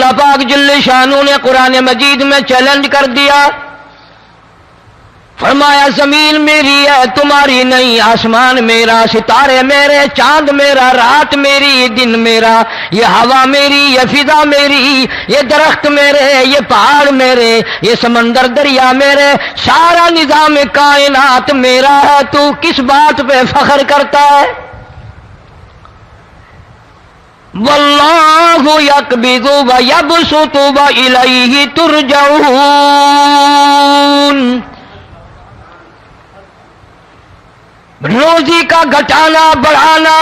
اللہ پاک جل شانہ نے قرآن مجید میں چیلنج کر دیا، فرمایا زمین میری ہے تمہاری نہیں، آسمان میرا، ستارے میرے، چاند میرا، رات میری، دن میرا، یہ ہوا میری، یہ فضا میری، یہ درخت میرے، یہ پہاڑ میرے، یہ سمندر دریا میرے، سارا نظام کائنات میرا ہے، تو کس بات پہ فخر کرتا ہے؟ واللہ یقبض ویبسط والیہ ترجعون، روزی کا گھٹانا بڑھانا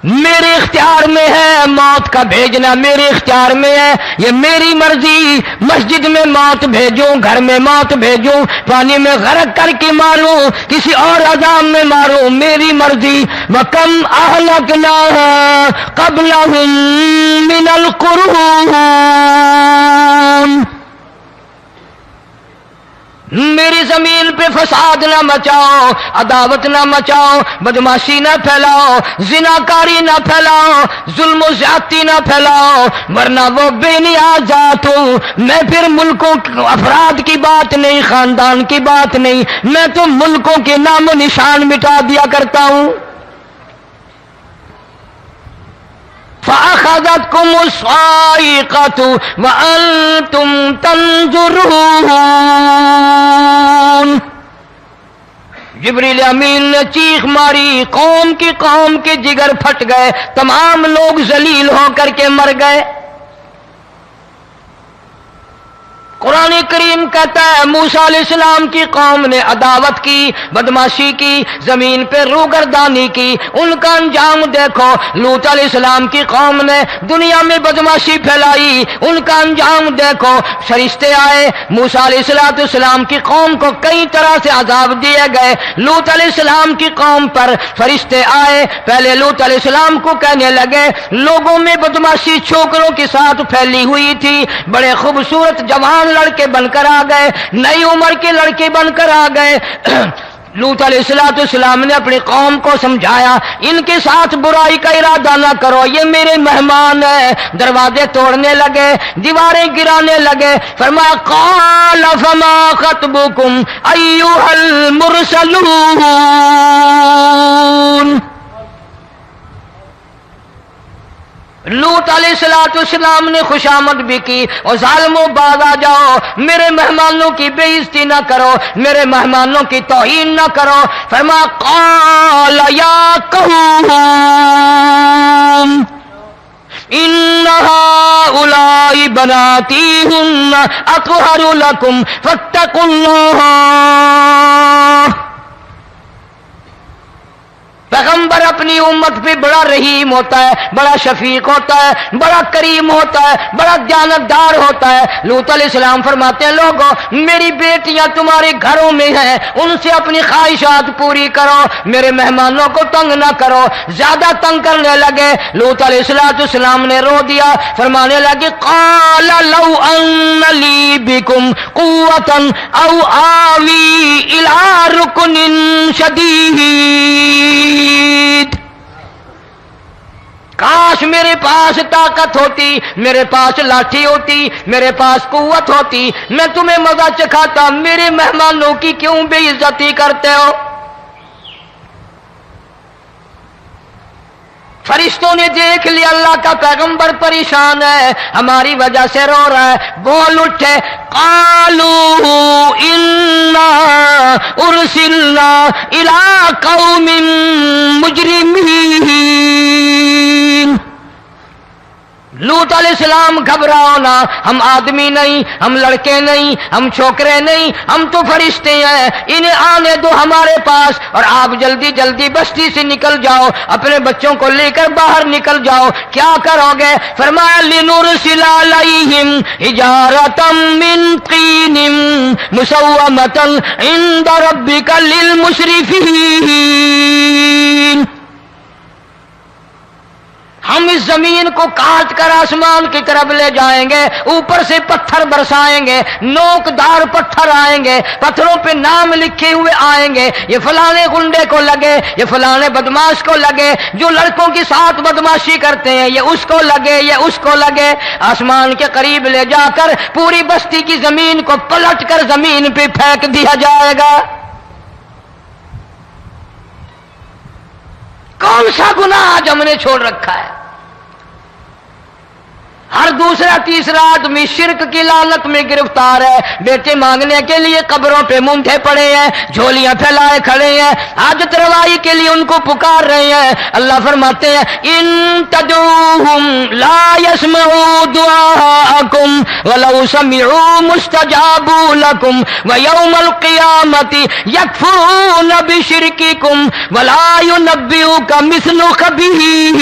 میرے اختیار میں ہے، موت کا بھیجنا میرے اختیار میں ہے، یہ میری مرضی، مسجد میں موت بھیجوں، گھر میں موت بھیجوں، پانی میں غرق کر کے ماروں، کسی اور عذاب میں ماروں، میری مرضی۔ وَكَمْ أَهْلَكْنَا قَبْلَهُمْ مِنَ الْقُرُونِ، میری زمین پہ فساد نہ مچاؤ، عداوت نہ مچاؤ، بدماشی نہ پھیلاؤ، زناکاری نہ پھیلاؤ، ظلم و زیادتی نہ پھیلاؤ، ورنہ وہ بے نیاز ذات ہوں۔ میں پھر ملکوں افراد کی بات نہیں، خاندان کی بات نہیں، میں تو ملکوں کے نام و نشان مٹا دیا کرتا ہوں۔ فَأَخَذَتْكُمُ الصَّاعِقَةُ وَأَنْتُمْ تَنْظُرُونَ، جبریل امین نے چیخ ماری، قوم کے جگر پھٹ گئے، تمام لوگ ذلیل ہو کر کے مر گئے۔ قرآن کریم کہتا ہے موسیٰ علیہ السلام کی قوم نے عداوت کی، بدماشی کی، زمین پہ روگردانی کی، ان کا انجام دیکھو۔ لوط علیہ السلام کی قوم نے دنیا میں بدماشی پھیلائی، ان کا انجام دیکھو۔ فرشتے آئے، موسیٰ علیہ السلام کی قوم کو کئی طرح سے عذاب دیے گئے۔ لوط علیہ السلام کی قوم پر فرشتے آئے، پہلے لوط علیہ السلام کو کہنے لگے، لوگوں میں بدماشی چھوکروں کے ساتھ پھیلی ہوئی تھی، بڑے خوبصورت جوان لڑکے بن کر آ گئے، نئی عمر کے لڑکے بن کر آ گئے۔ لوط علیہ السلام نے اپنی قوم کو سمجھایا، ان کے ساتھ برائی کا ارادہ نہ کرو، یہ میرے مہمان ہیں۔ دروازے توڑنے لگے، دیواریں گرانے لگے، فرمایا قال فما خطبکم ایھا المرسلون، لوط علیہ السلام نے خوشامد بھی کی، اور ظالموں باز آ جاؤ، میرے مہمانوں کی بے عزتی نہ کرو، میرے مہمانوں کی توہین نہ کرو۔ فرمایا قال یا قوم ان هؤلاء بناتی هن اطہر لکم فاتقوا اللہ۔ پیغمبر اپنی امت پہ بڑا رحیم ہوتا ہے، بڑا شفیق ہوتا ہے، بڑا کریم ہوتا ہے، بڑا دیانتدار ہوتا ہے۔ لوط علیہ السلام فرماتے ہیں لوگوں میری بیٹیاں تمہارے گھروں میں ہیں، ان سے اپنی خواہشات پوری کرو، میرے مہمانوں کو تنگ نہ کرو۔ زیادہ تنگ کرنے لگے، لوط علیہ السلام نے رو دیا، فرمانے لگے قال لو ان لی بکم قوة او آوی الی رکن شدید، کاش میرے پاس طاقت ہوتی، میرے پاس لاٹھی ہوتی، میرے پاس قوت ہوتی، میں تمہیں مزہ چکھاتا، میرے مہمانوں کی کیوں بے عزتی کرتے ہو؟ فرشتوں نے دیکھ لیا اللہ کا پیغمبر پریشان ہے، ہماری وجہ سے رو رہا ہے، بول اٹھے قالوا انا ارسلنا الى قوم مجرمین۔ لوط علیہ السلام گھبراؤ نہ، ہم آدمی نہیں، ہم لڑکے نہیں، ہم چھوکرے نہیں، ہم تو فرشتے ہیں، انہیں آنے دو ہمارے پاس، اور آپ جلدی جلدی بستی سے نکل جاؤ، اپنے بچوں کو لے کر باہر نکل جاؤ۔ کیا کرو گے؟ فرمایا لنرسل علیہم حجارۃ من طین مسومۃ عند ربک للمسرفین۔ ہم اس زمین کو کاٹ کر آسمان کی طرف لے جائیں گے، اوپر سے پتھر برسائیں گے، نوکدار پتھر آئیں گے، پتھروں پہ نام لکھے ہوئے آئیں گے، یہ فلانے گنڈے کو لگے، یہ فلانے بدماش کو لگے، جو لڑکوں کے ساتھ بدماشی کرتے ہیں یہ اس کو لگے، یہ اس کو لگے۔ آسمان کے قریب لے جا کر پوری بستی کی زمین کو پلٹ کر زمین پہ پھینک دیا جائے گا۔ کون سا گناہ آج ہم نے چھوڑ رکھا ہے؟ ہر دوسرا تیسرا آدمی شرک کی لعنت میں گرفتار ہے، بیٹے مانگنے کے لیے قبروں پہ مونٹھے پڑے ہیں، جھولیاں پھیلائے کھڑے ہیں، حاجت روائی کے لیے ان کو پکار رہے ہیں۔ اللہ فرماتے ہیں ان تدعوہم لا يسمعوا دعاءکم ولو سمعوا مستجابوا لکم ویوم القیامۃ یکفرون بشرککم ولا ینبئک مثل خبیر۔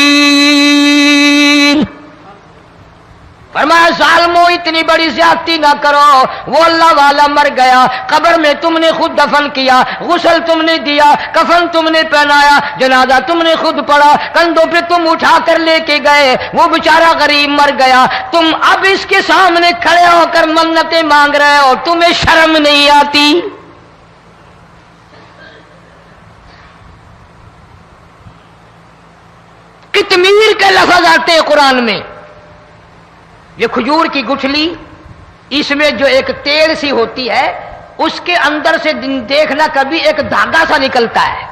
فرمایا ظالمو اتنی بڑی زیادتی نہ کرو، وہ اللہ والا مر گیا، قبر میں تم نے خود دفن کیا، غسل تم نے دیا، کفن تم نے پہنایا، جنازہ تم نے خود پڑھا، کندھوں پہ تم اٹھا کر لے کے گئے، وہ بیچارہ غریب مر گیا، تم اب اس کے سامنے کھڑے ہو کر منتیں مانگ رہے ہو، تمہیں شرم نہیں آتی؟ قطمیر کے لفظ آتے ہیں قرآن میں۔ یہ کھجور کی گٹھلی، اس میں جو ایک تیل سی ہوتی ہے، اس کے اندر سے دیکھنا کبھی ایک دھاگا سا نکلتا ہے۔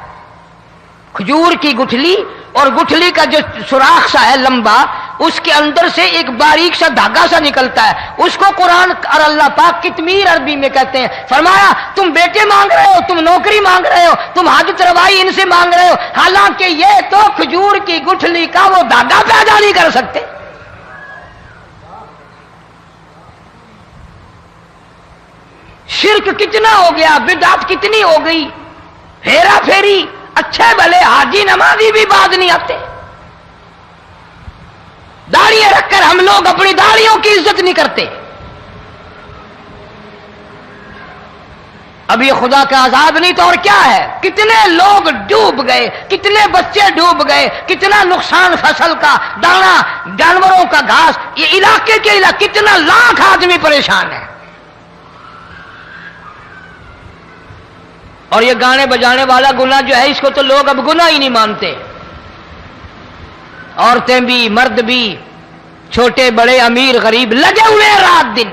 کھجور کی گٹھلی اور گٹھلی کا جو سوراخ سا ہے لمبا، اس کے اندر سے ایک باریک سا دھاگا سا نکلتا ہے، اس کو قرآن اور اللہ پاک قطمیر عربی میں کہتے ہیں۔ فرمایا تم بیٹے مانگ رہے ہو، تم نوکری مانگ رہے ہو، تم حاجت روائی ان سے مانگ رہے ہو، حالانکہ یہ تو کھجور کی گٹھلی کا وہ دھاگا پیدا نہیں کر سکتے۔ شرک کتنا ہو گیا، بدعت کتنی ہو گئی، ہیرا پھیری، اچھے بھلے حاجی نمازی بھی باز نہیں آتے۔ داڑیاں رکھ کر ہم لوگ اپنی داڑیوں کی عزت نہیں کرتے۔ اب یہ خدا کا عذاب نہیں تو اور کیا ہے؟ کتنے لوگ ڈوب گئے، کتنے بچے ڈوب گئے، کتنا نقصان فصل کا، دانا، جانوروں کا گھاس، یہ علاقے کے علاقے کتنا لاکھ آدمی پریشان ہے۔ اور یہ گانے بجانے والا گناہ جو ہے، اس کو تو لوگ اب گناہ ہی نہیں مانتے۔ عورتیں بھی، مرد بھی، چھوٹے بڑے، امیر غریب لگے ہوئے ہیں رات دن۔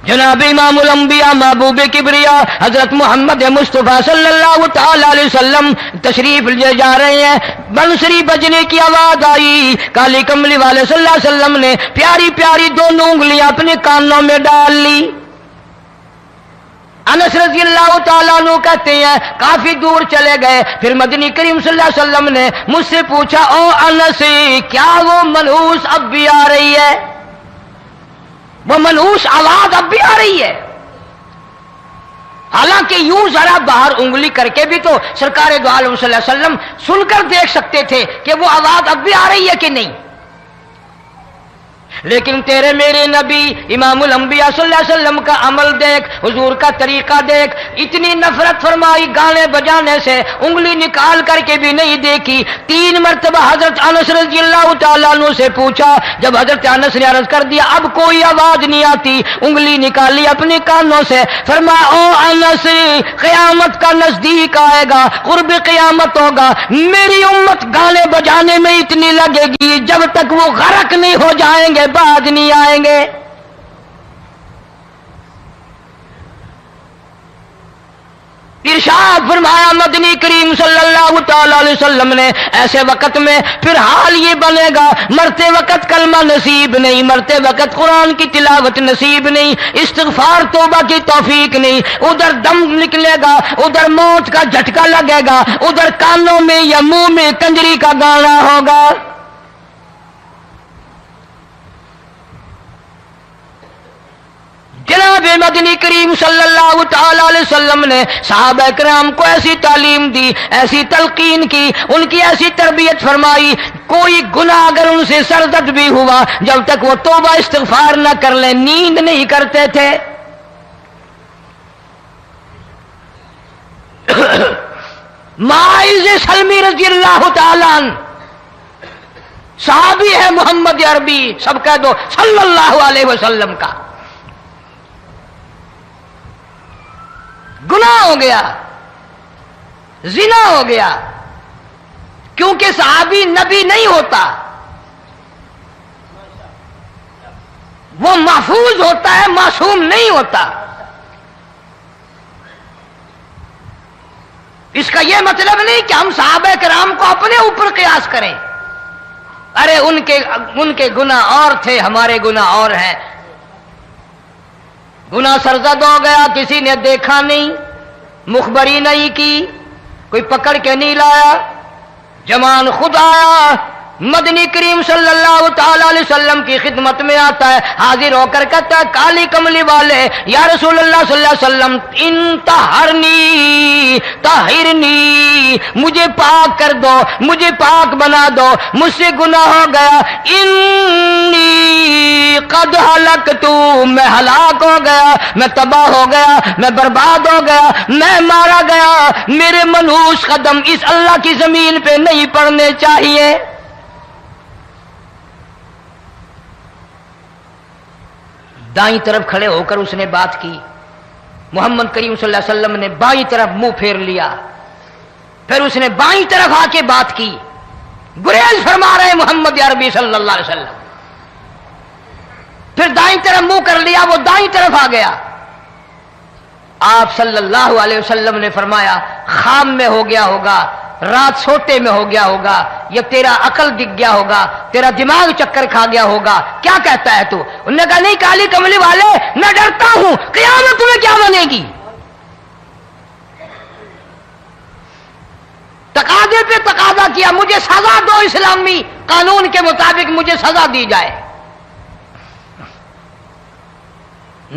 جناب امام الانبیاء محبوب کبریا حضرت محمد مصطفیٰ صلی اللہ تعالی علیہ وسلم تشریف لے جا رہے ہیں، بنسری بجنے کی آواز آئی، کالی کملی والے صلی اللہ علیہ وسلم نے پیاری پیاری دونوں انگلیاں اپنے کانوں میں ڈال لی۔ انس رضی اللہ تعالیٰ عنہ کہتے ہیں کافی دور چلے گئے، پھر مدنی کریم صلی اللہ علیہ وسلم نے مجھ سے پوچھا او انس، کیا وہ منحوس اب بھی آ رہی ہے؟ وہ منحوس آواز اب بھی آ رہی ہے؟ حالانکہ یوں ذرا باہر انگلی کر کے بھی تو سرکار دو عالم صلی اللہ علیہ وسلم سن کر دیکھ سکتے تھے کہ وہ آواز اب بھی آ رہی ہے کہ نہیں۔ لیکن تیرے میرے نبی امام الانبیاء صلی اللہ علیہ وسلم کا عمل دیکھ، حضور کا طریقہ دیکھ، اتنی نفرت فرمائی گانے بجانے سے، انگلی نکال کر کے بھی نہیں دیکھی۔ 3 مرتبہ حضرت انس رضی اللہ تعالیٰ عنہ سے پوچھا، جب حضرت انس نے عرض کر دیا اب کوئی آواز نہیں آتی، انگلی نکالی اپنے کانوں سے، فرمایا او انس، قیامت کا نزدیک آئے گا، قرب قیامت ہوگا، میری امت گانے بجانے میں اتنی لگے گی جب تک وہ غرق نہیں ہو جائیں گے بعد نہیں آئیں گے۔ ارشاد فرمایا مدنی کریم صلی اللہ تعالی علیہ وسلم نے ایسے وقت میں پھر حال یہ بنے گا، مرتے وقت کلمہ نصیب نہیں، مرتے وقت قرآن کی تلاوت نصیب نہیں، استغفار توبہ کی توفیق نہیں، ادھر دم نکلے گا، ادھر موت کا جھٹکا لگے گا، ادھر کانوں میں یا منہ میں کنجری کا گانا ہوگا۔ جناب مدنی کریم صلی اللہ تعالی علیہ وسلم نے صحابہ کرام کو ایسی تعلیم دی، ایسی تلقین کی، ان کی ایسی تربیت فرمائی، کوئی گناہ اگر ان سے سرزد بھی ہوا جب تک وہ توبہ استغفار نہ کر لیں نیند نہیں کرتے تھے۔ ماعز سلمی رضی اللہ تعالیٰ عنہ صحابی ہے محمد عربی، سب کہہ دو صلی اللہ علیہ وسلم کا، گناہ ہو گیا، زنا ہو گیا، کیونکہ صحابی نبی نہیں ہوتا، وہ محفوظ ہوتا ہے، معصوم نہیں ہوتا۔ اس کا یہ مطلب نہیں کہ ہم صحابہ کرام کو اپنے اوپر قیاس کریں، ارے ان کے گناہ اور تھے، ہمارے گناہ اور ہیں۔ گناہ سرزد ہو گیا، کسی نے دیکھا نہیں، مخبری نہیں کی، کوئی پکڑ کے نہیں لایا، جمان خود آیا، مدنی کریم صلی اللہ تعالی علیہ وسلم کی خدمت میں آتا ہے، حاضر ہو کر کہتا ہے کالی کملی والے یا رسول اللہ صلی اللہ علیہ وسلم انطہرنی طہرنی، مجھے پاک کر دو، مجھے پاک بنا دو، مجھ سے گناہ ہو گیا، انی قد ہلکت، میں ہلاک ہو گیا، میں تباہ ہو گیا، میں برباد ہو گیا، میں مارا گیا، میرے منحوس قدم اس اللہ کی زمین پہ نہیں پڑنے چاہیے۔ دائیں طرف کھڑے ہو کر اس نے بات کی، محمد کریم صلی اللہ علیہ وسلم نے بائیں طرف منہ پھیر لیا، پھر اس نے بائیں طرف آ کے بات کی، گریز فرما رہے محمد عربی صلی اللہ علیہ وسلم، پھر دائیں طرف منہ کر لیا، وہ دائیں طرف آ گیا۔ آپ صلی اللہ علیہ وسلم نے فرمایا خواب میں ہو گیا ہوگا، رات سوتے میں ہو گیا ہوگا، یا تیرا عقل دکھ گیا ہوگا، تیرا دماغ چکر کھا گیا ہوگا، کیا کہتا ہے تو؟ انہوں نے کہا نہیں کالی کملی والے، میں ڈرتا ہوں قیامت میں کیا بنے گی، تقاضے پہ تقاضا کیا، مجھے سزا دو، اسلامی قانون کے مطابق مجھے سزا دی جائے۔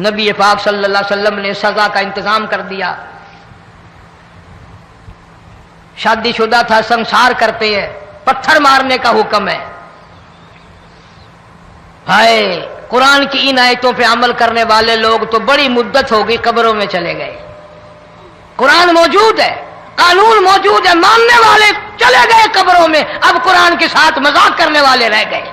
نبی پاک صلی اللہ علیہ وسلم نے سزا کا انتظام کر دیا۔ شادی شدہ تھا، سنسار کرتے ہیں، پتھر مارنے کا حکم ہے۔ ہائے قرآن کی ان آیتوں پہ عمل کرنے والے لوگ تو بڑی مدت ہو گئی قبروں میں چلے گئے۔ قرآن موجود ہے، قانون موجود ہے، ماننے والے چلے گئے قبروں میں، اب قرآن کے ساتھ مذاق کرنے والے رہ گئے۔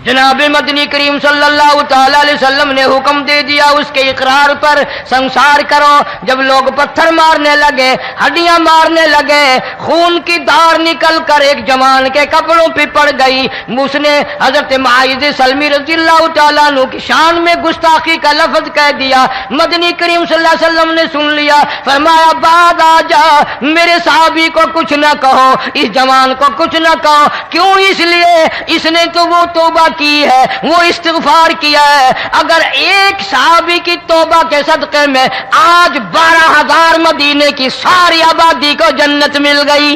جناب مدنی کریم صلی اللہ تعالی علیہ وسلم نے حکم دے دیا اس کے اقرار پر سنسار کرو۔ جب لوگ پتھر مارنے لگے، ہڈیاں مارنے لگے، خون کی دھار نکل کر ایک جوان کے کپڑوں پہ پڑ گئی، اس نے حضرت معاذ سلمی رضی اللہ تعالیٰ عنہ کی شان میں گستاخی کا لفظ کہہ دیا۔ مدنی کریم صلی اللہ علیہ وسلم نے سن لیا، فرمایا بعد آ جا، میرے صحابی کو کچھ نہ کہو، اس جوان کو کچھ نہ کہو۔ کیوں؟ اس لیے اس نے تو وہ توبہ کی ہے، وہ استغفار کیا ہے۔ اگر ایک صحابی کی توبہ کے صدقے میں آج 12,000 مدینے کی ساری آبادی کو جنت مل گئی۔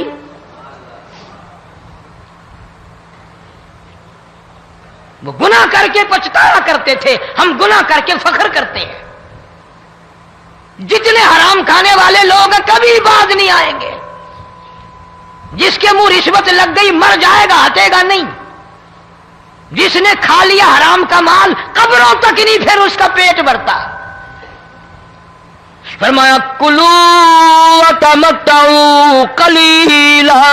وہ گناہ کر کے پچھتایا کرتے تھے، ہم گناہ کر کے فخر کرتے ہیں۔ جتنے حرام کھانے والے لوگ ہیں کبھی باز نہیں آئیں گے۔ جس کے منہ رشوت لگ گئی مر جائے گا، ہٹے گا نہیں۔ جس نے کھا لیا حرام کا مال قبروں تک نہیں پھر اس کا پیٹ بھرتا۔ فرمایا کلو وتمتعوا قلیلا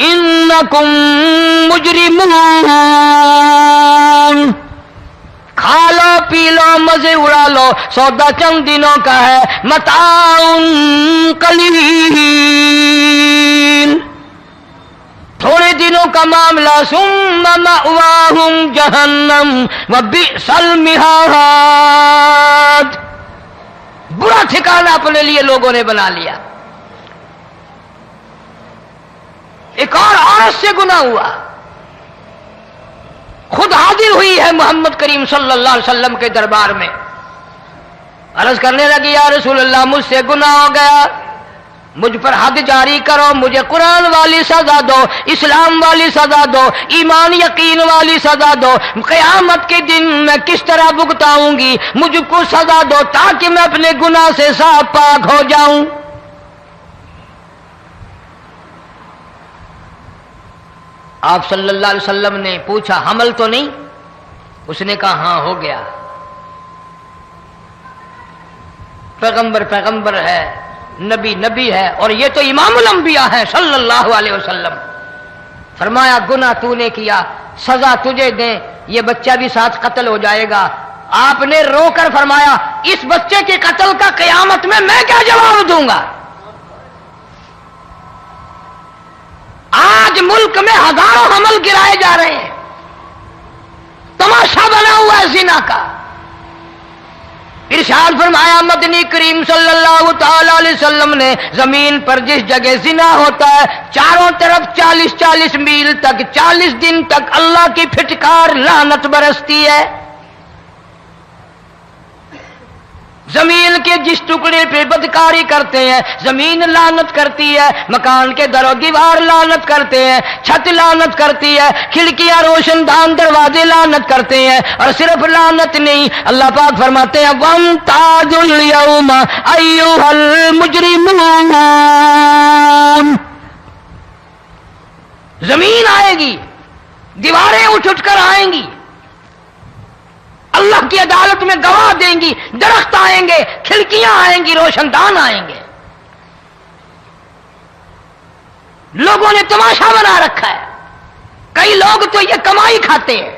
انکم مجرمون، کھا لو پی لو مزے اڑا لو، سودا چند دنوں کا ہے، متاع قلیل، تھوڑے دنوں کا معاملہ، ثم مأواہم جہنم وبئس المہاد، برا ٹھکانہ اپنے لیے لوگوں نے بنا لیا۔ ایک اور عورت سے گناہ ہوا، خود حاضر ہوئی ہے محمد کریم صلی اللہ علیہ وسلم کے دربار میں، عرض کرنے لگی یا رسول اللہ مجھ سے گناہ ہو گیا، مجھ پر حد جاری کرو، مجھے قرآن والی سزا دو، اسلام والی سزا دو، ایمان یقین والی سزا دو، قیامت کے دن میں کس طرح بھگتاؤں گی، مجھ کو سزا دو تاکہ میں اپنے گناہ سے صاف پاک ہو جاؤں۔ آپ صلی اللہ علیہ وسلم نے پوچھا حمل تو نہیں؟ اس نے کہا ہاں ہو گیا۔ پیغمبر ہے، نبی ہے، اور یہ تو امام الانبیاء ہے صلی اللہ علیہ وسلم۔ فرمایا گناہ تو نے کیا، سزا تجھے دیں، یہ بچہ بھی ساتھ قتل ہو جائے گا۔ آپ نے رو کر فرمایا اس بچے کے قتل کا قیامت میں کیا جواب دوں گا؟ آج ملک میں ہزاروں حمل گرائے جا رہے ہیں، تماشا بنا ہوا ہے زنا کا۔ ارشاد فرمایا مدنی کریم صلی اللہ تعالی علیہ وسلم نے زمین پر جس جگہ زنا ہوتا ہے چاروں طرف 40 میل تک 40 دن تک اللہ کی پھٹکار لعنت برستی ہے۔ زمین کے جس ٹکڑے پہ بدکاری کرتے ہیں زمین لعنت کرتی ہے، مکان کے در و دیوار لعنت کرتے ہیں، چھت لعنت کرتی ہے، کھڑکیاں روشن دان دروازے لعنت کرتے ہیں، اور صرف لعنت نہیں، اللہ پاک فرماتے ہیں وَامْتَازُوا الْيَوْمَ أَيُّهَا الْمُجْرِمُونَ۔ زمین آئے گی، دیواریں اٹھ کر آئیں گی، اللہ کی عدالت میں گواہ دیں گی، درخت آئیں گے، کھڑکیاں آئیں گی، روشن دان آئیں گے۔ لوگوں نے تماشا بنا رکھا ہے، کئی لوگ تو یہ کمائی کھاتے ہیں۔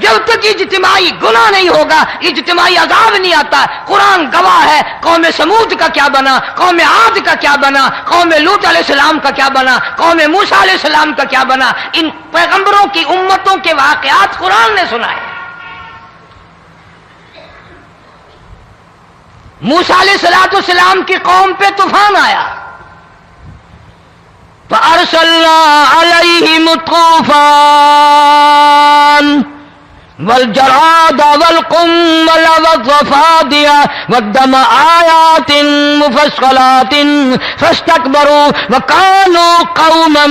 جب تک اجتماعی گناہ نہیں ہوگا اجتماعی عذاب نہیں آتا۔ قرآن گواہ ہے، قوم سمود کا کیا بنا، قوم عاد کا کیا بنا، قوم لوط علیہ السلام کا کیا بنا، قوم موسیٰ علیہ السلام کا کیا بنا۔ ان پیغمبروں کی امتوں کے واقعات قرآن نے سنائے۔ موسیٰ علیہ السلام کی قوم پہ طوفان آیا، فَأَرْسَلْنَا عَلَيْهِمُ الطُّوفَانَ والجراد والقمل والضفادع والدم آيات مفصلات فاستكبروا وكانوا قوما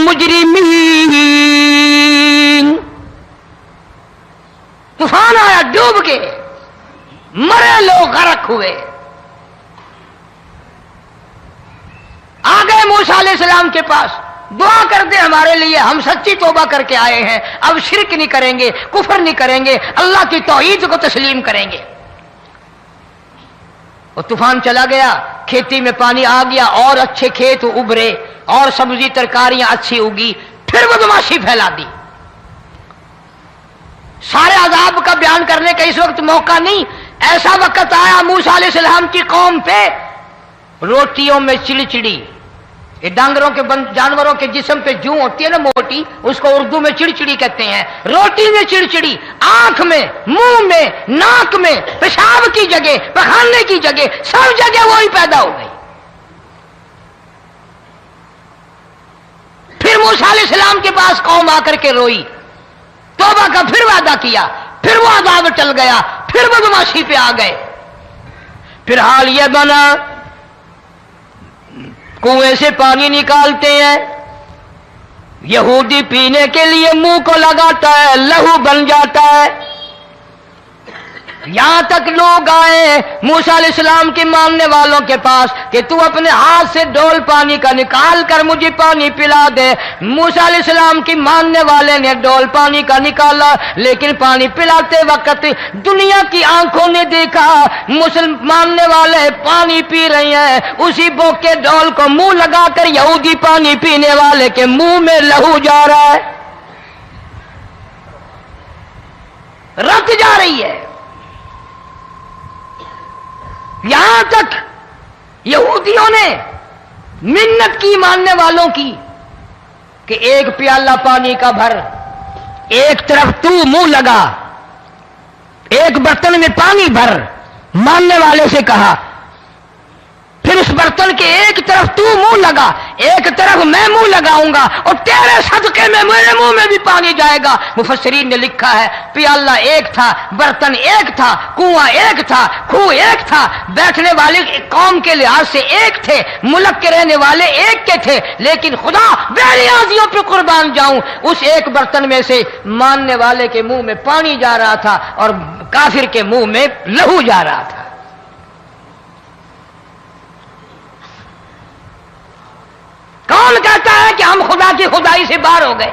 مجرمين۔ طوفان آیا، ڈوب گئے، مرے لوگ، غرق ہوئے۔ آ گئے موسیٰ علیہ السلام کے پاس، دعا کر دے ہمارے لیے، ہم سچی توبہ کر کے آئے ہیں، اب شرک نہیں کریں گے، کفر نہیں کریں گے، اللہ کی توحید کو تسلیم کریں گے۔ اور طوفان چلا گیا، کھیتی میں پانی آ گیا، اور اچھے کھیت ابھرے، اور سبزی ترکاریاں اچھی اگی، پھر بدماشی پھیلا دی۔ سارے عذاب کا بیان کرنے کا اس وقت موقع نہیں، ایسا وقت آیا موسیٰ علیہ السلام کی قوم پہ روٹیوں میں چڑچڑی، یہ ڈانگروں کے جانوروں کے جسم پہ جوں ہوتی ہے نا موٹی، اس کو اردو میں چڑچڑی کہتے ہیں۔ روٹی میں چڑچڑی، آنکھ میں، منہ میں، ناک میں، پیشاب کی جگہ، پخانے کی جگہ، سب جگہ وہی پیدا ہو گئی۔ پھر موسیٰ علیہ السلام کے پاس قوم آ کر کے روئی، توبہ کا پھر وعدہ کیا، پھر وہ عذاب ٹل گیا، پھر بدماشی پہ آ گئے۔ پھر حال یہ بنا کنویں سے پانی نکالتے ہیں، یہودی پینے کے لیے منہ کو لگاتا ہے، لہو بن جاتا ہے۔ یہاں تک لوگ آئے موسیٰ علیہ السلام کے ماننے والوں کے پاس کہ تو اپنے ہاتھ سے ڈول پانی کا نکال کر مجھے پانی پلا دے۔ موسیٰ علیہ السلام کی ماننے والے نے ڈول پانی کا نکالا، لیکن پانی پلاتے وقت دنیا کی آنکھوں نے دیکھا ماننے والے پانی پی رہے ہیں، اسی بوک کے ڈول کو منہ لگا کر یہودی پانی پینے والے کے منہ میں لہو جا رہا ہے، رت جا رہی ہے۔ یہاں تک یہودیوں نے منت کی ماننے والوں کی کہ ایک پیالہ پانی کا بھر، ایک طرف تو منہ لگا، ایک برتن میں پانی بھر، ماننے والے سے کہا، پھر اس برتن کے ایک طرف تو منہ لگا، ایک طرف میں منہ لگاؤں گا، اور تیرے صدقے میں میرے منہ میں بھی پانی جائے گا۔ مفسرین نے لکھا ہے پیالہ ایک تھا، برتن ایک تھا، کنواں ایک تھا، کھو ایک تھا، بیٹھنے والے قوم کے لحاظ سے ایک تھے، ملک کے رہنے والے ایک کے تھے، لیکن خدا بے نیازیوں پہ قربان جاؤں، اس ایک برتن میں سے ماننے والے کے منہ میں پانی جا رہا تھا اور کافر کے منہ میں لہو جا رہا تھا۔ کون کہتا ہے کہ ہم خدا کی خدائی سے باہر ہو گئے؟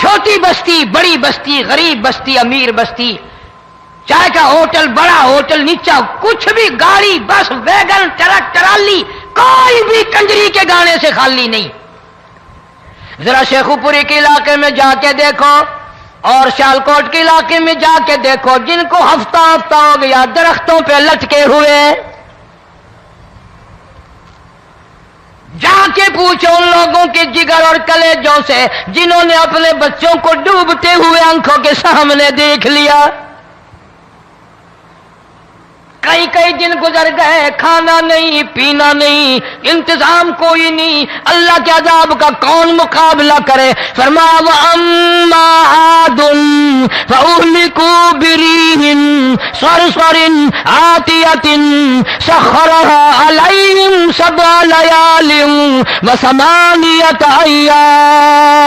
چھوٹی بستی، بڑی بستی، غریب بستی، امیر بستی، چائے کا ہوٹل، بڑا ہوٹل، نیچا کچھ بھی، گاڑی، بس، ویگن، ٹرک، ٹرالی، کوئی بھی کنجری کے گانے سے خالی نہیں. ذرا شیخو پوری کے علاقے میں جا کے دیکھو اور سیالکوٹ کے علاقے میں جا کے دیکھو جن کو ہفتہ ہفتہ ہو گیا درختوں پہ لٹکے ہوئے، جا کے پوچھو ان لوگوں کے جگر اور کلیجوں سے جنہوں نے اپنے بچوں کو ڈوبتے ہوئے آنکھوں کے سامنے دیکھ لیا. کئی کئی دن گزر گئے، کھانا نہیں، پینا نہیں، انتظام کوئی نہیں، اللہ کے عذاب کا کون مقابلہ کرے؟ فرمایا وَأَمَّا عَادٌ فَأُهْلِكُوا بِرِيحٍ صَرْصَرٍ عَاتِيَةٍ سَخَّرَهَا عَلَيْهِمْ 7 لَيَالٍ و8 أَيَّامٍ.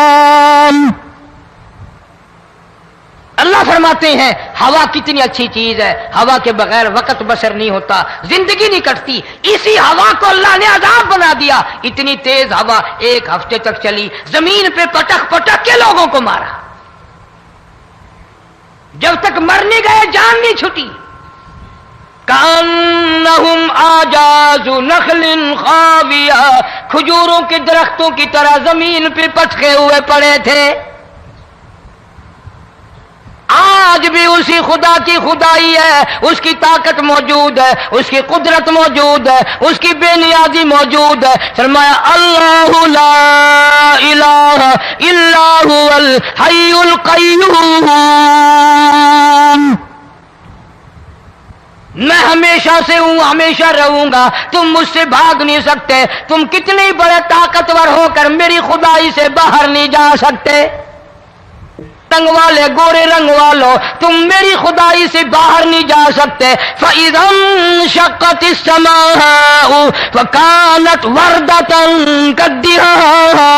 اللہ فرماتے ہیں ہوا کتنی اچھی چیز ہے، ہوا کے بغیر وقت بسر نہیں ہوتا، زندگی نہیں کٹتی. اسی ہوا کو اللہ نے عذاب بنا دیا. اتنی تیز ہوا 1 ہفتے تک چلی، زمین پہ پٹک پٹک کے لوگوں کو مارا. جب تک مر نہیں گئے جان نہیں چھٹی. کأنہم اعجاز نخل خاویہ، کھجوروں کے درختوں کی طرح زمین پہ پٹکے ہوئے پڑے تھے. آج بھی اسی خدا کی خدائی ہے، اس کی طاقت موجود ہے، اس کی قدرت موجود ہے، اس کی بے نیازی موجود ہے. فرمایا اللہ لا الہ الا هو الحی القیوم. میں ہمیشہ سے ہوں، ہمیشہ رہوں گا، تم مجھ سے بھاگ نہیں سکتے. تم کتنے بڑے طاقتور ہو کر میری خدائی سے باہر نہیں جا سکتے. رنگ والے، گورے رنگ والوں، تم میری خدائی سے باہر نہیں جا سکتے. فَإِذَا انشَقَّتِ السَّمَاءُ فَكَانَتْ وَرْدَةً كَالدِّهَانِ.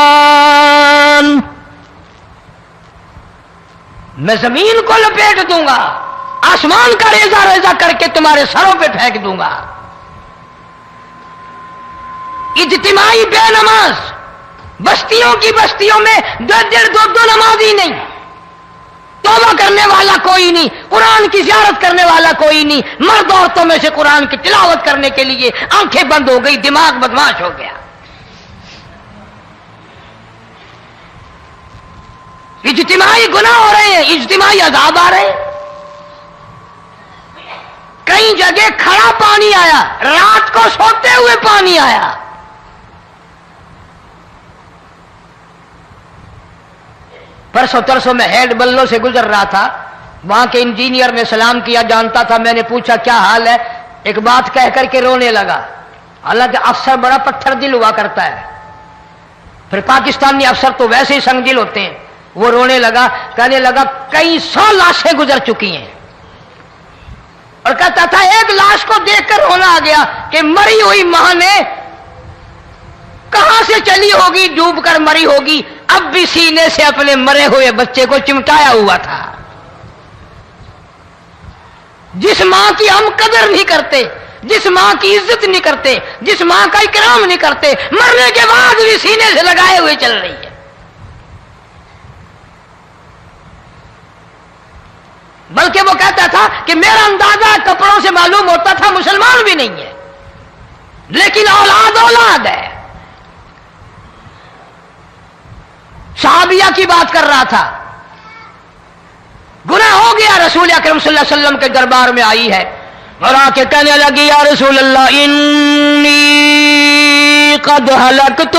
میں زمین کو لپیٹ دوں گا، آسمان کا ریزہ ریزہ کر کے تمہارے سروں پہ پھینک دوں گا. اجتماعی بے نماز، بستیوں کی بستیوں میں 2 نمازی نہیں، توبہ کرنے والا کوئی نہیں، قرآن کی زیارت کرنے والا کوئی نہیں. مرد عورتوں میں سے قرآن کی تلاوت کرنے کے لیے آنکھیں بند ہو گئی، دماغ بدماش ہو گیا. اجتماعی گناہ ہو رہے ہیں، اجتماعی عذاب آ رہے ہیں. کئی جگہ کھڑا پانی آیا، رات کو سوتے ہوئے پانی آیا. پرسوں ترسوں میں ہیڈ بلوں سے گزر رہا تھا، وہاں کے انجینئر نے سلام کیا، جانتا تھا. میں نے پوچھا کیا حال ہے؟ ایک بات کہہ کر کے رونے لگا. حالانکہ افسر بڑا پتھر دل ہوا کرتا ہے، پھر پاکستانی افسر تو ویسے ہی سنگ دل ہوتے ہیں. وہ رونے لگا، کہنے لگا کئی 100 لاشیں گزر چکی ہیں، اور کہتا تھا ایک لاش کو دیکھ کر رونا آ گیا کہ مری ہوئی ماں نے کہاں سے چلی ہوگی، ڈوب کر مری ہوگی، اب بھی سینے سے اپنے مرے ہوئے بچے کو چمٹایا ہوا تھا. جس ماں کی ہم قدر نہیں کرتے، جس ماں کی عزت نہیں کرتے، جس ماں کا اکرام نہیں کرتے، مرنے کے بعد بھی سینے سے لگائے ہوئے چل رہی ہے. بلکہ وہ کہتا تھا کہ میرا اندازہ کپڑوں سے معلوم ہوتا تھا مسلمان بھی نہیں ہے، لیکن اولاد اولاد ہے. صحابیہ کی بات کر رہا تھا، گناہ ہو گیا، رسول اکرم صلی اللہ علیہ وسلم کے دربار میں آئی ہے اور آ کے کہنے لگی یا رسول اللہ انی قد ہلکت،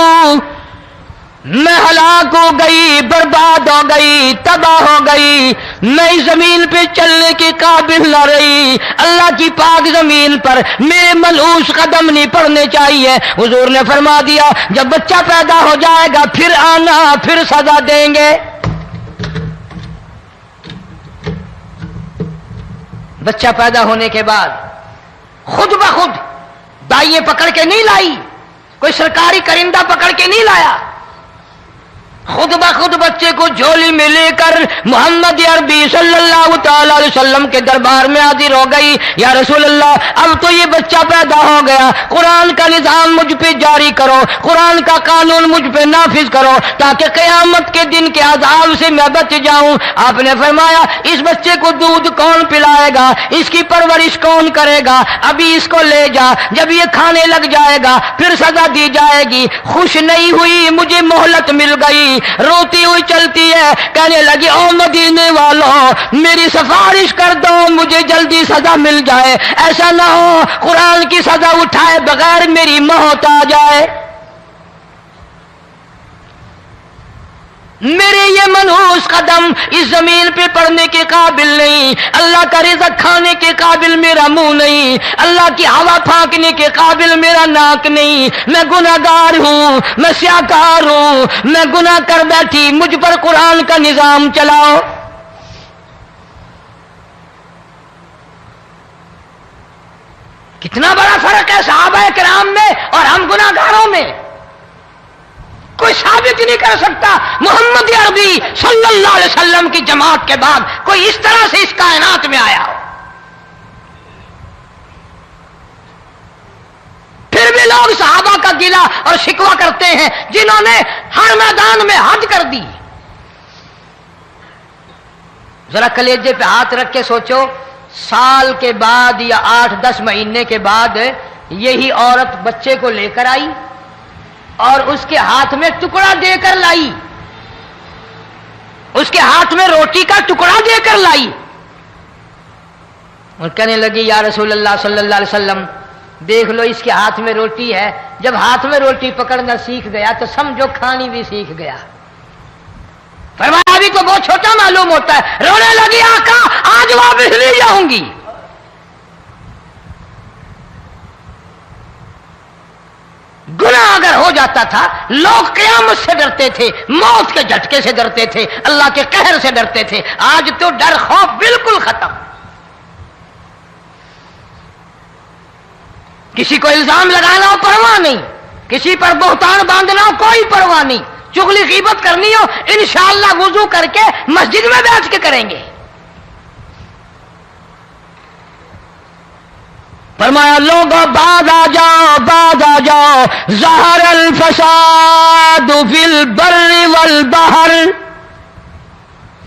میں ہلاک ہو گئی، برباد ہو گئی، تباہ ہو گئی، میں زمین پہ چلنے کے قابل نہ رہی. اللہ کی پاک زمین پر میرے ملعوس قدم نہیں پڑنے چاہیے. حضور نے فرما دیا جب بچہ پیدا ہو جائے گا پھر آنا، پھر سزا دیں گے. بچہ پیدا ہونے کے بعد خود بخود دائیں پکڑ کے نہیں لائی، کوئی سرکاری کرندہ پکڑ کے نہیں لایا. خود بخود بچے کو جھولی میں لے کر محمد عربی صلی اللہ تعالی علیہ وسلم کے دربار میں حاضر ہو گئی. یا رسول اللہ، اب تو یہ بچہ پیدا ہو گیا، قرآن کا نظام مجھ پہ جاری کرو، قرآن کا قانون مجھ پہ نافذ کرو تاکہ قیامت کے دن کے عذاب سے میں بچ جاؤں. آپ نے فرمایا اس بچے کو دودھ کون پلائے گا، اس کی پرورش کون کرے گا، ابھی اس کو لے جا، جب یہ کھانے لگ جائے گا پھر سزا دی جائے گی. خوش نہیں ہوئی، مجھے مہلت مل گئی، روتی ہوئی چلتی ہے، کہنے لگی او مدینے والوں میری سفارش کر دو، مجھے جلدی سزا مل جائے، ایسا نہ ہو قرآن کی سزا اٹھائے بغیر میری موت آ جائے. میرے یہ منحوس قدم اس زمین پہ پڑنے کے قابل نہیں، اللہ کا رزق کھانے کے قابل میرا منہ نہیں، اللہ کی ہوا پھانکنے کے قابل میرا ناک نہیں، میں گناہگار ہوں، میں سیاکار ہوں، میں گناہ کر بیٹھی، مجھ پر قرآن کا نظام چلاؤ. کتنا بڑا فرق ہے صحابہ کرام میں اور ہم گناہگاروں میں. کوئی ثابت نہیں کر سکتا محمد عربی صلی اللہ علیہ وسلم کی جماعت کے بعد کوئی اس طرح سے اس کائنات میں آیا ہو. پھر بھی لوگ صحابہ کا گلہ اور شکوہ کرتے ہیں جنہوں نے ہر میدان میں حج کر دی. ذرا کلیجے پہ ہاتھ رکھ کے سوچو، سال کے بعد یا 8-10 مہینے کے بعد یہی عورت بچے کو لے کر آئی اور اس کے ہاتھ میں ٹکڑا دے کر لائی، اس کے ہاتھ میں روٹی کا ٹکڑا دے کر لائی اور کہنے لگی یا رسول اللہ صلی اللہ علیہ وسلم دیکھ لو اس کے ہاتھ میں روٹی ہے. جب ہاتھ میں روٹی پکڑنا سیکھ گیا تو سمجھو کھانی بھی سیکھ گیا. فرمایا ابھی تو بہت چھوٹا معلوم ہوتا ہے. رونے لگی آقا آج واپس نہیں جاؤں گی. گناہ اگر ہو جاتا تھا لوگ قیامت سے ڈرتے تھے، موت کے جھٹکے سے ڈرتے تھے، اللہ کے قہر سے ڈرتے تھے. آج تو ڈر خوف بالکل ختم. کسی کو الزام لگانا ہو پرواہ نہیں، کسی پر بہتان باندھنا ہو کوئی پرواہ نہیں، چغلی غیبت کرنی ہو انشاءاللہ وضو کر کے مسجد میں بیٹھ کے کریں گے. فرمایا لوگوں بعد آ جاؤ ظہر الفساد فی البر والبحر.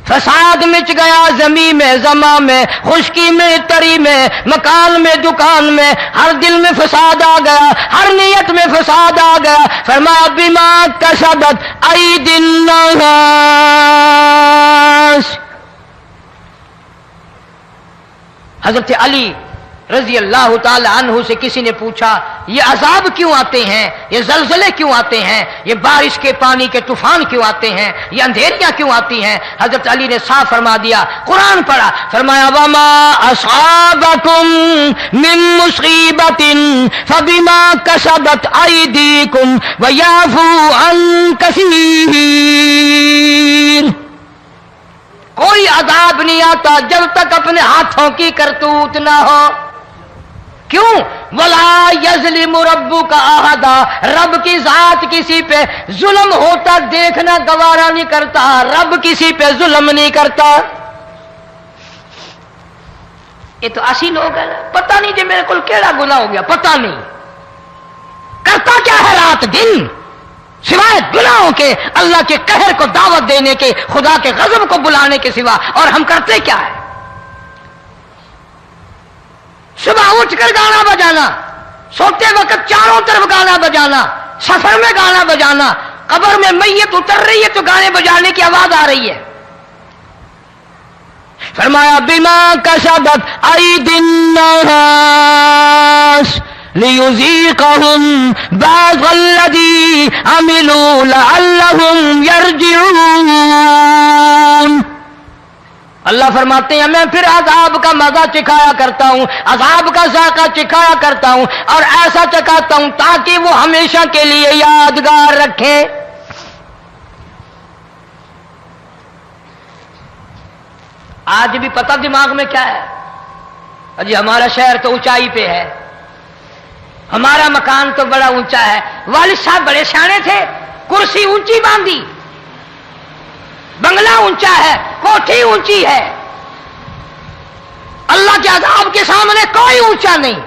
فساد مچ گیا زمین میں، زماں میں، خشکی میں، تری میں، مکان میں، دکان میں، ہر دل میں فساد آ گیا، ہر نیت میں فساد آ گیا. فرمایا بما کسبت ایدی الناس. حضرت علی رضی اللہ تعالی عنہ سے کسی نے پوچھا یہ عذاب کیوں آتے ہیں، یہ زلزلے کیوں آتے ہیں، یہ بارش کے پانی کے طوفان کیوں آتے ہیں، یہ اندھیریاں کیوں آتی ہیں؟ حضرت علی نے صاف فرما دیا، قرآن پڑھا، فرمایا وما اصابکم من مصیبت فبما کسبت ایدیکم ویعفو عن کثیر. کوئی عذاب نہیں آتا جب تک اپنے ہاتھوں کی کرتوت نہ ہو. کیوں؟ ولا یظلم ربک احدا. رب کی ذات کسی پہ ظلم ہوتا دیکھنا گوارا نہیں کرتا، رب کسی پہ ظلم نہیں کرتا. یہ تو اسی لوگ ہیں، پتہ نہیں جی میرے کو کیڑا گناہ ہو گیا، پتہ نہیں کرتا کیا ہے رات دن سوائے گناہوں کے، اللہ کے قہر کو دعوت دینے کے، خدا کے غضب کو بلانے کے سوا. اور ہم کرتے کیا ہے؟ صبح اٹھ کر گانا بجانا، سوتے وقت چاروں طرف گانا بجانا، سفر میں گانا بجانا، قبر میں میت اتر رہی ہے تو گانے بجانے کی آواز آ رہی ہے. فرمایا بما کسبت ایدی الناس لیذیقہم بعض الذی عملوا لعلہم یرجعون. اللہ فرماتے ہیں میں پھر عذاب کا مزہ چکھایا کرتا ہوں، عذاب کا ذائقہ چکھایا کرتا ہوں، اور ایسا چکھاتا ہوں تاکہ وہ ہمیشہ کے لیے یادگار رکھے. آج بھی پتہ دماغ میں کیا ہے؟ جی ہمارا شہر تو اونچائی پہ ہے، ہمارا مکان تو بڑا اونچا ہے. والد صاحب بڑے سیانے تھے، کرسی اونچی باندھی، بنگلہ اونچا ہے، کوٹھی اونچی ہے، اللہ کے عذاب کے سامنے کوئی اونچا نہیں۔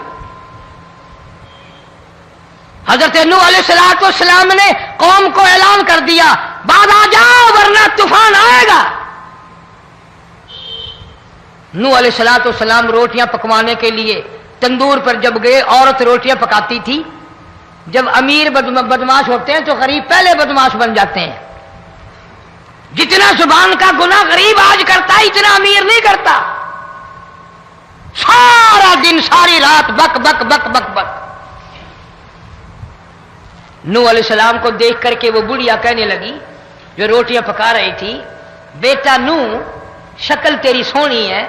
حضرت نوح علیہ السلام نے قوم کو اعلان کر دیا، بعد آ جاؤ ورنہ طوفان آئے گا۔ نوح علیہ السلام روٹیاں پکوانے کے لیے تندور پر جب گئے، عورت روٹیاں پکاتی تھی۔ جب امیر بدماش ہوتے ہیں تو غریب پہلے بدماش بن جاتے ہیں۔ جتنا زبان کا گناہ غریب آج کرتا ہے اتنا امیر نہیں کرتا۔ سارا دن ساری رات بک بک بک بک بک۔ نوح علیہ السلام کو دیکھ کر کے وہ بڑھیا کہنے لگی جو روٹیاں پکا رہی تھی، بیٹا نوح، شکل تیری سونی ہے،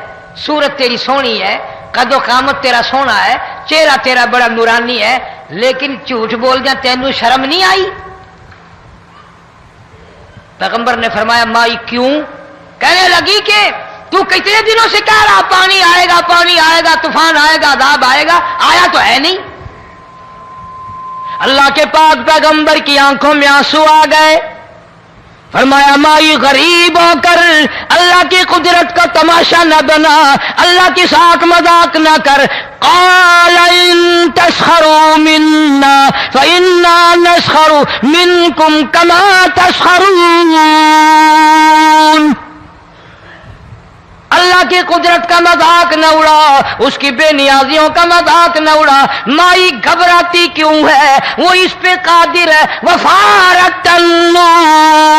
صورت تیری سونی ہے، قد و قامت تیرا سونا ہے، چہرہ تیرا بڑا نورانی ہے، لیکن جھوٹ بول جا تینوں شرم نہیں آئی؟ پیغمبر نے فرمایا مائی کیوں؟ کہنے لگی کہ تو کتنے دنوں سے کہہ رہا پانی آئے گا، پانی آئے گا، طوفان آئے گا، عذاب آئے گا، آیا تو ہے نہیں۔ اللہ کے پاک پیغمبر کی آنکھوں میں آنسو آ گئے۔ فرمایا مائی غریب ہو کر اللہ کی قدرت کا تماشا نہ بنا، اللہ کے ساتھ مذاق نہ کر۔ قال ان تسخروا منا فإنا نسخر منكم كما تسخرون۔ اللہ کی قدرت کا مذاق نہ اڑا، اس کی بے نیازیوں کا مذاق نہ اڑا۔ مائی گھبراتی کیوں ہے؟ وہ اس پہ قادر ہے۔ وفارت النور،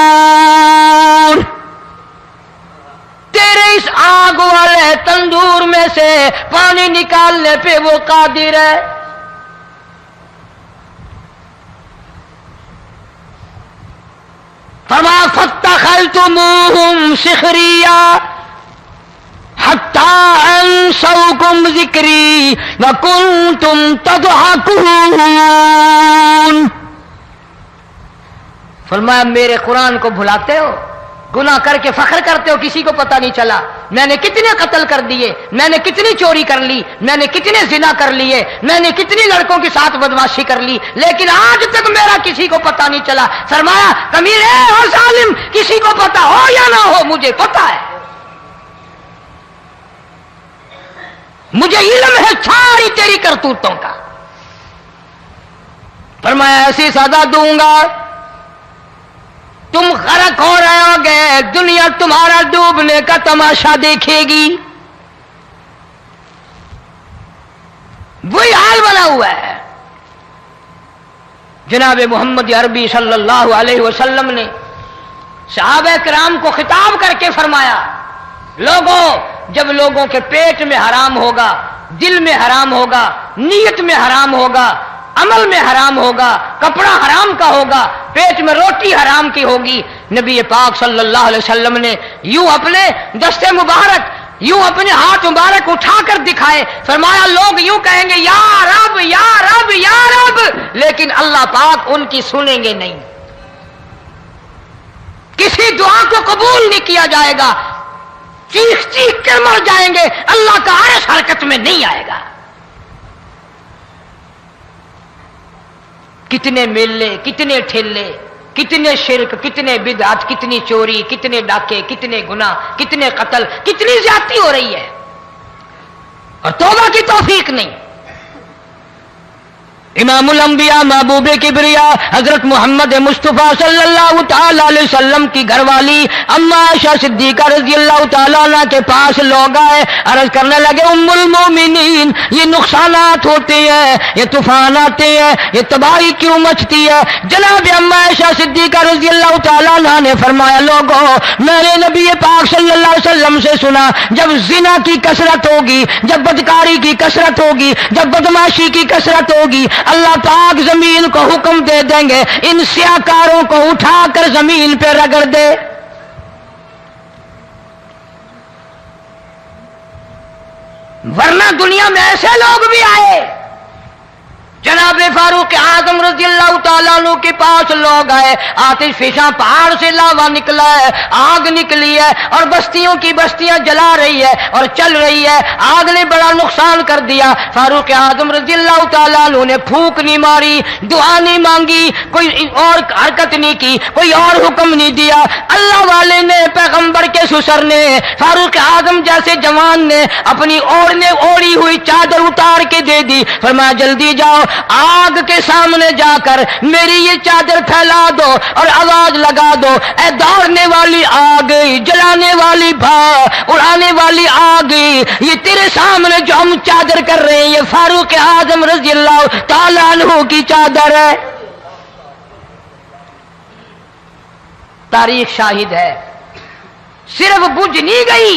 تیرے اس آگ والے تندور میں سے پانی نکالنے پہ وہ قادر ہے۔ فرما فاتخذتموہم سخریا حتی انسوکم ذکری وکنتم تضحکون۔ فرمایا میرے قرآن کو بھلاتے ہو، گناہ کر کے فخر کرتے ہو، کسی کو پتہ نہیں چلا میں نے کتنے قتل کر دیے، میں نے کتنی چوری کر لی، میں نے کتنے زنا کر لیے، میں نے کتنی لڑکوں کے ساتھ بدماشی کر لی، لیکن آج تک میرا کسی کو پتہ نہیں چلا۔ فرمایا کمینے اور ظالم، کسی کو پتہ ہو یا نہ ہو مجھے پتہ ہے، مجھے علم ہے ساری تیری کرتوتوں کا۔ فرمایا ایسی سزا دوں گا تم غرق ہو رہے ہو گے، دنیا تمہارا ڈوبنے کا تماشا دیکھے گی۔ وہی حال بنا ہوا ہے۔ جناب محمد عربی صلی اللہ علیہ وسلم نے صحابہ کرام کو خطاب کر کے فرمایا، لوگوں جب لوگوں کے پیٹ میں حرام ہوگا، دل میں حرام ہوگا، نیت میں حرام ہوگا، عمل میں حرام ہوگا، کپڑا حرام کا ہوگا، پیٹ میں روٹی حرام کی ہوگی، نبی پاک صلی اللہ علیہ وسلم نے یوں اپنے دستے مبارک، یوں اپنے ہاتھ مبارک اٹھا کر دکھائے، فرمایا لوگ یوں کہیں گے یا رب یا رب یا رب، لیکن اللہ پاک ان کی سنیں گے نہیں، کسی دعا کو قبول نہیں کیا جائے گا، چیخ چیخ کر مر جائیں گے، اللہ کا عرش حرکت میں نہیں آئے گا۔ کتنے میلے، کتنے ٹھیلے، کتنے شرک، کتنے بدعت، کتنی چوری، کتنے ڈاکے، کتنے گناہ، کتنے قتل، کتنی زیادتی ہو رہی ہے اور توبہ کی توفیق نہیں۔ امام الانبیاء محبوب کبریا حضرت محمد مصطفیٰ صلی اللہ تعالی علیہ وسلم کی گھر والی اما عائشہ صدیقہ رضی اللہ تعالیٰ عنہ کے پاس لوگ آئے، عرض کرنے لگے ام المومنین یہ نقصانات ہوتے ہیں، یہ طوفان آتے ہیں، یہ تباہی کیوں مچتی ہے؟ جناب اما عائشہ صدیقہ رضی اللہ تعالیٰ عنہ نے فرمایا لوگوں میں نے نبی پاک صلی اللہ علیہ وسلم سے سنا جب زنا کی کثرت ہوگی، جب بدکاری کی کثرت ہوگی، جب بدماشی کی کثرت ہوگی، اللہ پاک زمین کو حکم دے دیں گے ان سیاکاروں کو اٹھا کر زمین پہ رگڑ دے۔ ورنہ دنیا میں ایسے لوگ بھی آئے جناب فاروق اعظم رضی اللہ تعالیٰ عنہ کے پاس لوگ آئے، آتش فشاں پہاڑ سے لاوا نکلا ہے، آگ نکلی ہے اور بستیوں کی بستیاں جلا رہی ہے اور چل رہی ہے، آگ نے بڑا نقصان کر دیا۔ فاروق اعظم رضی اللہ تعالیٰ عنہ نے پھونک نہیں ماری، دعا نہیں مانگی، کوئی اور حرکت نہیں کی، کوئی اور حکم نہیں دیا۔ اللہ والے نے، پیغمبر کے سسر نے، فاروق اعظم جیسے جوان نے اپنی اوڑھی ہوئی چادر اتار کے دے دی، فرمایا جلدی جاؤ، آگ کے سامنے جا کر میری یہ چادر پھیلا دو اور آواز لگا دو، اے دوڑنے والی آگ، جلانے والی اڑانے والی آگ، یہ تیرے سامنے جو ہم چادر کر رہے ہیں یہ فاروق اعظم رضی اللہ تعالیٰ عنہ کی چادر ہے۔ تاریخ شاہد ہے، صرف بجھ نہیں گئی،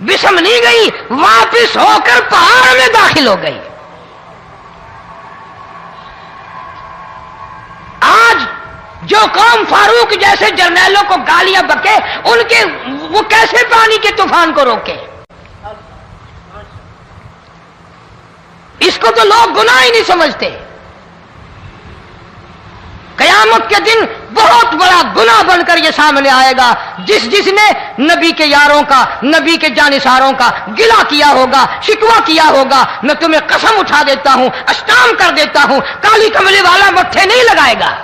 بسم نہیں گئی، واپس ہو کر پہاڑ میں داخل ہو گئی۔ آج جو قوم فاروق جیسے جرنیلوں کو گالیاں بکے، ان کے وہ کیسے پانی کے طوفان کو روکے؟ اس کو تو لوگ گناہ ہی نہیں سمجھتے۔ قیامت کے دن بہت بڑا گناہ بن کر یہ سامنے آئے گا، جس نے نبی کے یاروں کا، نبی کے جانثاروں کا گلہ کیا ہوگا، شکوہ کیا ہوگا، میں تمہیں قسم اٹھا دیتا ہوں، اشتام کر دیتا ہوں، کالی کملی والا مٹھے نہیں لگائے گا۔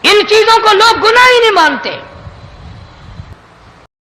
ان چیزوں کو لوگ گناہ ہی نہیں مانتے۔